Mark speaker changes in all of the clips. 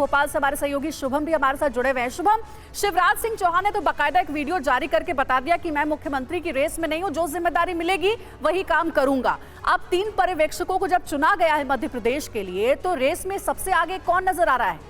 Speaker 1: भोपाल से हमारे सहयोगी शुभम भी हमारे साथ जुड़े हुए हैं। शुभम, शिवराज सिंह चौहान ने तो बाकायदा एक वीडियो जारी करके बता दिया कि मैं मुख्यमंत्री की रेस में नहीं हूं, जो जिम्मेदारी मिलेगी वही काम करूंगा। अब 3 पर्यवेक्षकों को जब चुना गया है मध्य प्रदेश के लिए, तो रेस में सबसे आगे कौन नजर आ रहा है?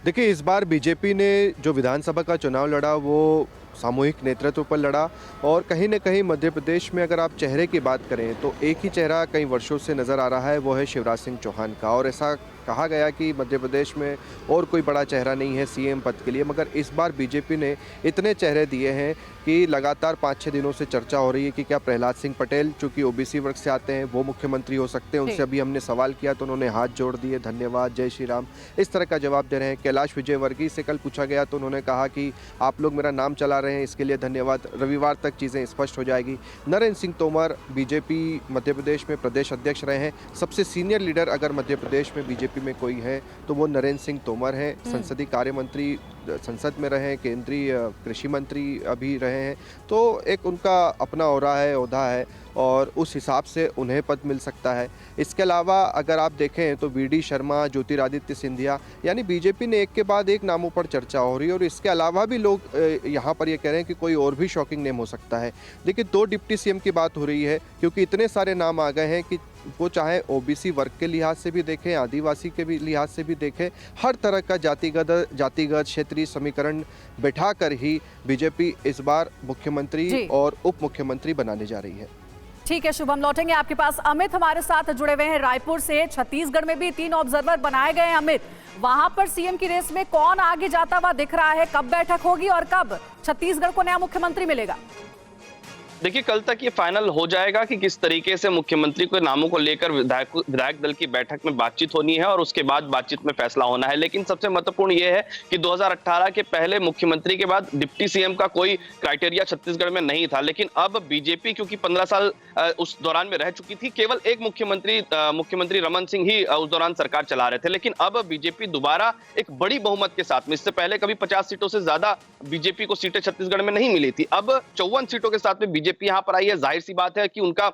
Speaker 2: देखिए, इस बार बीजेपी ने जो विधानसभा का चुनाव लड़ा वो सामूहिक नेतृत्व पर लड़ा और कहीं न कहीं मध्य प्रदेश में अगर आप चेहरे की बात करें तो एक ही चेहरा कई वर्षों से नज़र आ रहा है, वो है शिवराज सिंह चौहान का। और ऐसा कहा गया कि मध्य प्रदेश में और कोई बड़ा चेहरा नहीं है सीएम पद के लिए, मगर इस बार बीजेपी ने इतने चेहरे दिए हैं कि लगातार 5-6 दिनों से चर्चा हो रही है कि क्या प्रहलाद सिंह पटेल, चूँकि ओबीसी वर्ग से आते हैं, वो मुख्यमंत्री हो सकते हैं। उनसे अभी हमने सवाल किया तो उन्होंने हाथ जोड़ दिए, धन्यवाद, जय श्री राम, इस तरह का जवाब दे रहे हैं। कैलाश विजयवर्गीय से कल पूछा गया तो उन्होंने कहा कि आप लोग मेरा नाम चला रहे हैं, इसके लिए धन्यवाद, रविवार तक चीज़ें स्पष्ट हो जाएगी। नरेंद्र सिंह तोमर बीजेपी मध्य प्रदेश में प्रदेश अध्यक्ष रहे हैं। सबसे सीनियर लीडर अगर मध्य प्रदेश में बीजेपी में कोई है तो वो नरेंद्र सिंह तोमर हैं। संसदीय कार्य मंत्री संसद में रहे हैं, केंद्रीय कृषि मंत्री अभी रहे हैं, तो एक उनका अपना ओहदा है और उस हिसाब से उन्हें पद मिल सकता है। इसके अलावा अगर आप देखें तो वीडी शर्मा, ज्योतिरादित्य सिंधिया, यानी बीजेपी ने एक के बाद एक नामों पर चर्चा हो रही है। और इसके अलावा भी लोग यहाँ पर ये कह रहे हैं कि कोई और भी शॉकिंग नेम हो सकता है। लेकिन 2 डिप्टी सीएम की बात हो रही है, क्योंकि इतने सारे नाम आ गए हैं कि वो चाहे ओबीसी वर्ग के लिहाज से भी देखें, आदिवासी के भी लिहाज से भी देखें, हर तरह का जातिगत क्षेत्रीय समीकरण बैठाकर ही बीजेपी इस बार मुख्यमंत्री और उप मुख्यमंत्री बनाने जा रही है।
Speaker 1: ठीक है शुभम, लौटेंगे आपके पास। अमित हमारे साथ जुड़े हुए हैं रायपुर से। छत्तीसगढ़ में भी 3 ऑब्जर्वर बनाए गए हैं। अमित, वहां पर सीएम की रेस में कौन आगे जाता हुआ दिख रहा है? कब बैठक होगी और कब छत्तीसगढ़ को नया मुख्यमंत्री मिलेगा?
Speaker 3: देखिए, कल तक ये फाइनल हो जाएगा कि किस तरीके से मुख्यमंत्री के नामों को लेकर विधायक दल की बैठक में बातचीत होनी है और उसके बाद बातचीत में फैसला होना है। लेकिन सबसे महत्वपूर्ण ये है कि 2018 के पहले मुख्यमंत्री के बाद डिप्टी सीएम का कोई क्राइटेरिया छत्तीसगढ़ में नहीं था। लेकिन अब बीजेपी क्योंकि 15 साल उस दौरान में रह चुकी थी, केवल एक मुख्यमंत्री रमन सिंह ही उस दौरान सरकार चला रहे थे। लेकिन अब बीजेपी दोबारा एक बड़ी बहुमत के साथ में, इससे पहले कभी 50 सीटों से ज्यादा बीजेपी को सीटें छत्तीसगढ़ में नहीं मिली थी, अब 54 सीटों के साथ में बीजेपी यहां पर आई है। जाहिर सी बात है कि उनका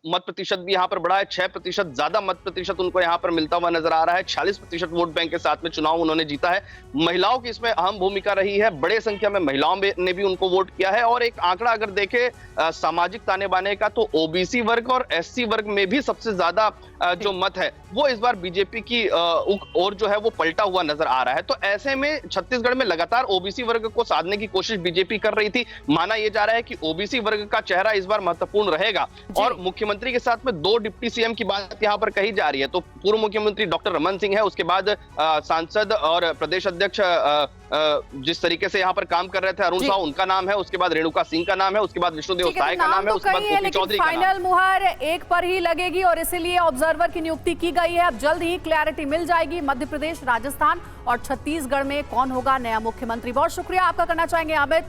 Speaker 3: मत प्रतिशत भी यहां पर बढ़ा है। 6% ज्यादा मत प्रतिशत उनको यहां पर मिलता हुआ नजर आ रहा है। 46% वोट बैंक के साथ में चुनाव उन्होंने जीता है। महिलाओं की इसमें अहम भूमिका रही है, बड़े संख्या में महिलाओं ने भी उनको वोट किया है। और एक आंकड़ा अगर देखें सामाजिक ताने बाने का, तो ओबीसी वर्ग और एससी वर्ग में भी सबसे ज्यादा जो मत है वो इस बार बीजेपी की और जो है वो पलटा हुआ नजर आ रहा है। तो ऐसे में छत्तीसगढ़ में लगातार ओबीसी वर्ग को साधने की कोशिश बीजेपी कर रही थी। माना यह जा रहा है कि ओबीसी वर्ग का चेहरा इस बार महत्वपूर्ण रहेगा। और मुख्यमंत्री के साथ में 2 डिप्टी सीएम की बात यहां पर कही जा रही है। तो पूर्व मुख्यमंत्री डॉक्टर रमन सिंह है, उसके बाद सांसद और प्रदेश अध्यक्ष जिस तरीके से यहां पर काम कर रहे थे अरुण साहू, उनका नाम है, उसके बाद रेणुका सिंह का नाम है, उसके बाद विष्णुदेव साय का नाम है, उसके बाद ओपी चौधरी का नाम है।
Speaker 1: फाइनल मुहर एक पर ही लगेगी और इसीलिए ऑब्जर्वर की नियुक्ति की गई है। अब जल्द ही क्लैरिटी मिल जाएगी मध्य प्रदेश, राजस्थान और छत्तीसगढ़ में कौन होगा नया मुख्यमंत्री। बहुत शुक्रिया आपका करना चाहेंगे अमित।